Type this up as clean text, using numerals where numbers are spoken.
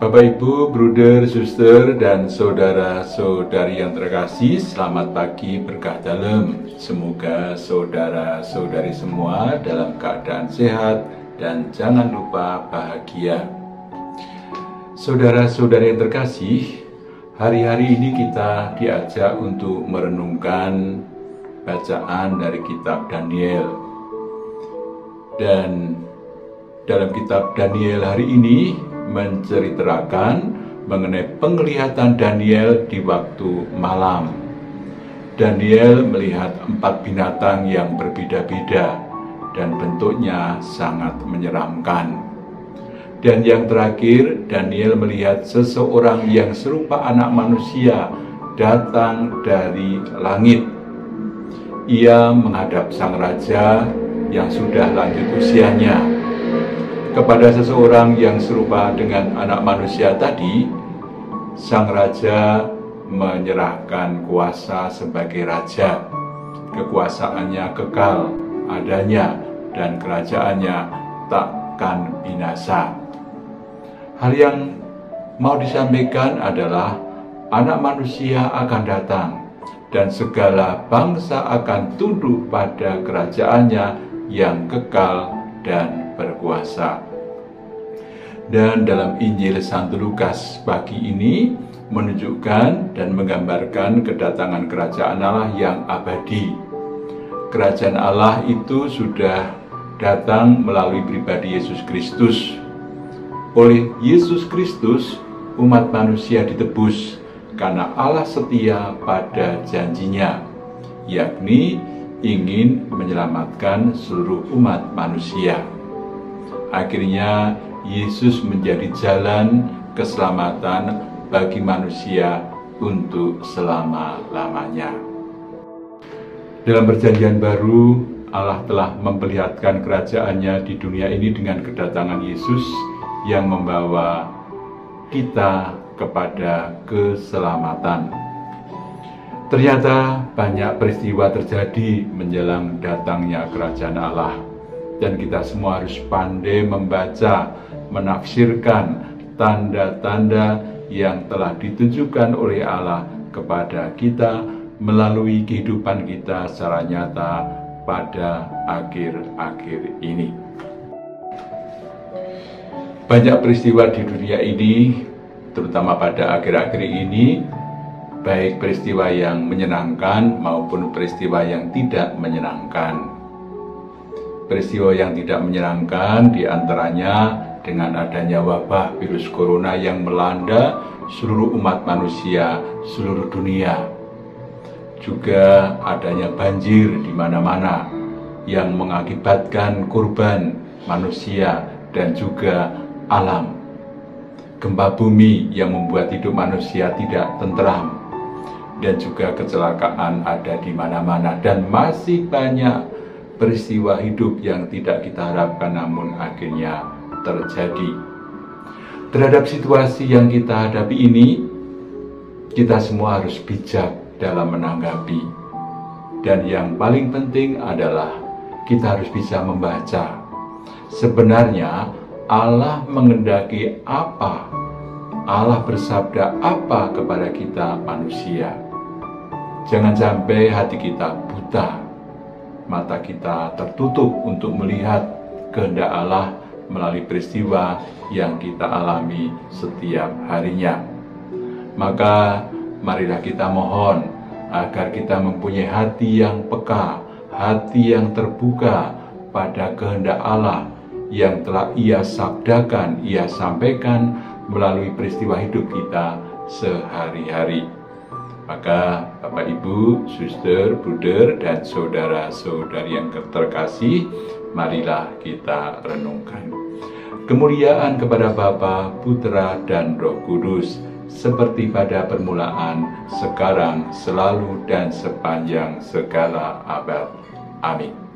Bapak, Ibu, bruder, suster, dan saudara-saudari yang terkasih, selamat pagi berkah dalam. Semoga saudara-saudari semua dalam keadaan sehat dan jangan lupa bahagia. Saudara-saudari yang terkasih, hari-hari ini kita diajak untuk merenungkan bacaan dari kitab Daniel. Dan dalam kitab Daniel hari ini menceritakan mengenai penglihatan Daniel di waktu malam. Daniel melihat 4 binatang yang berbeda-beda dan bentuknya sangat menyeramkan. Dan yang terakhir, Daniel melihat seseorang yang serupa anak manusia datang dari langit. Ia menghadap sang raja yang sudah lanjut usianya. Kepada seseorang yang serupa dengan anak manusia tadi, sang raja menyerahkan kuasa sebagai raja. Kekuasaannya kekal adanya dan kerajaannya takkan binasa. Hal yang mau disampaikan adalah anak manusia akan datang dan segala bangsa akan tunduk pada kerajaannya yang kekal dan berkuasa. Dan dalam Injil Santo Lukas pagi ini menunjukkan dan menggambarkan kedatangan kerajaan Allah yang abadi. Kerajaan Allah itu sudah datang melalui pribadi Yesus Kristus. Oleh Yesus Kristus, umat manusia ditebus karena Allah setia pada janjinya, yakni ingin menyelamatkan seluruh umat manusia. Akhirnya Yesus menjadi jalan keselamatan bagi manusia untuk selama-lamanya. Dalam perjanjian baru, Allah telah memperlihatkan kerajaannya di dunia ini dengan kedatangan Yesus yang membawa kita kepada keselamatan. Ternyata banyak peristiwa terjadi menjelang datangnya kerajaan Allah. Dan kita semua harus pandai membaca, menafsirkan tanda-tanda yang telah ditunjukkan oleh Allah kepada kita melalui kehidupan kita secara nyata pada akhir-akhir ini. Banyak peristiwa di dunia ini, terutama pada akhir-akhir ini, baik peristiwa yang menyenangkan maupun peristiwa yang tidak menyenangkan. Peristiwa yang tidak menyenangkan diantaranya dengan adanya wabah virus corona yang melanda seluruh umat manusia seluruh dunia. Juga adanya banjir di mana-mana yang mengakibatkan korban manusia dan juga alam. Gempa bumi yang membuat hidup manusia tidak tentram. Dan juga kecelakaan ada di mana-mana dan masih banyak peristiwa hidup yang tidak kita harapkan namun akhirnya terjadi. Terhadap situasi yang kita hadapi ini, kita semua harus bijak dalam menanggapi. Dan yang paling penting adalah kita harus bisa membaca. Sebenarnya Allah menghendaki apa? Allah bersabda apa kepada kita manusia? Jangan sampai hati kita buta, mata kita tertutup untuk melihat kehendak Allah melalui peristiwa yang kita alami setiap harinya. Maka marilah kita mohon agar kita mempunyai hati yang peka, hati yang terbuka pada kehendak Allah yang telah Ia sabdakan, Ia sampaikan melalui peristiwa hidup kita sehari-hari. Maka Bapak, Ibu, suster, bruder, dan saudara-saudari yang terkasih, marilah kita renungkan. Kemuliaan kepada Bapa, Putra, dan Roh Kudus, seperti pada permulaan, sekarang, selalu, dan sepanjang segala abad. Amin.